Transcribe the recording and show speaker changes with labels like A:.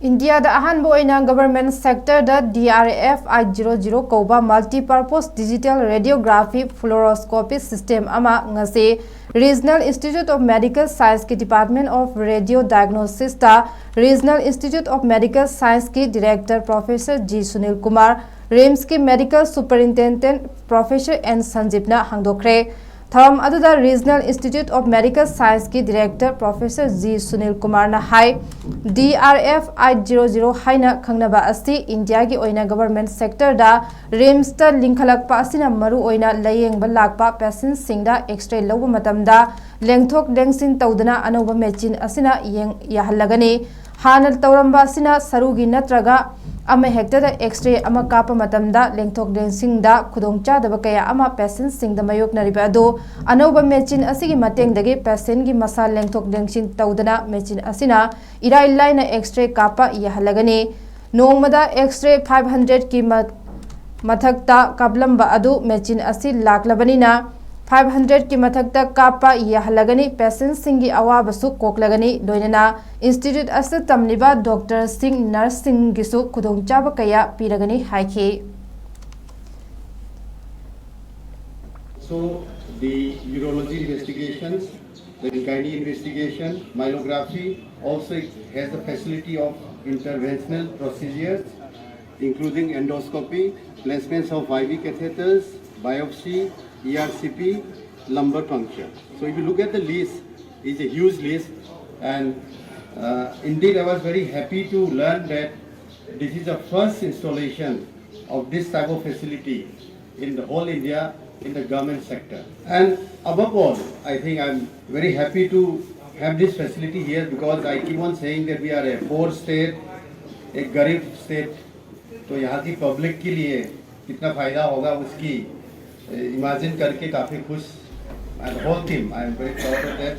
A: India da ahan boina government sector da 𝐷𝐅-𝐹-𝐼-𝐿𝐿 kauba multi-purpose digital radiography fluoroscopy system ama ngase Regional Institute of Medical Science ki Department of Radio Diagnosis ta Regional Institute of Medical Science ki Director Professor G. Sunil Kumar, RIMS ki Medical Superintendent Professor N. Sanjeevna hangdokre. Tham aduda Regional Institute of Medical Science ki Director Professor G. Sunil Kumar na hai 𝐷𝐅-𝐹-𝐼-𝐿𝐿 haina khangnaba asi India ki oina government sector da RIMS ta linkhalakpa asina maru oina layengba lakpa patient singda x-ray lawba matamda lengthok lengsin tawdana anoba machine asina yahallagani hanal tawramba asina sarugi natraga ama hektada x-ray ama kapa matamda lengthok lengsingda khudongchadaba kaya ama patient singda mayoknariba ado anoba machine asigi matengdagi patient gi masa lengthok lengsin tawdana machine asina irai laina x-ray kapa yahallagani nongmada x-ray 500 ki mathakta kaplamba adu machine asi laklabanina 500 ki mathakta kapa yahallagani patient singi awabasu koklagani loinana institute asa tamliba doctor sing nurse sing gisu khudongchaba kaya piragani haikhi.
B: So the urology investigations, the gynae investigation, myelography also has the facility of interventional procedures including endoscopy, placements of IV catheters, biopsy, ERCP, lumbar puncture. So if you look at the list, it's a huge list, and indeed I was very happy to learn that this is the first installation of this type of facility in the whole India in the government sector. And above all, I think I'm very happy to have this facility here because I keep on saying that we are a poor state, a garib state. तो यहाँ की public के लिए कितना फ़ायदा होगा उसकी imagine करके काफ़ी खुश, and whole team I am very proud of that.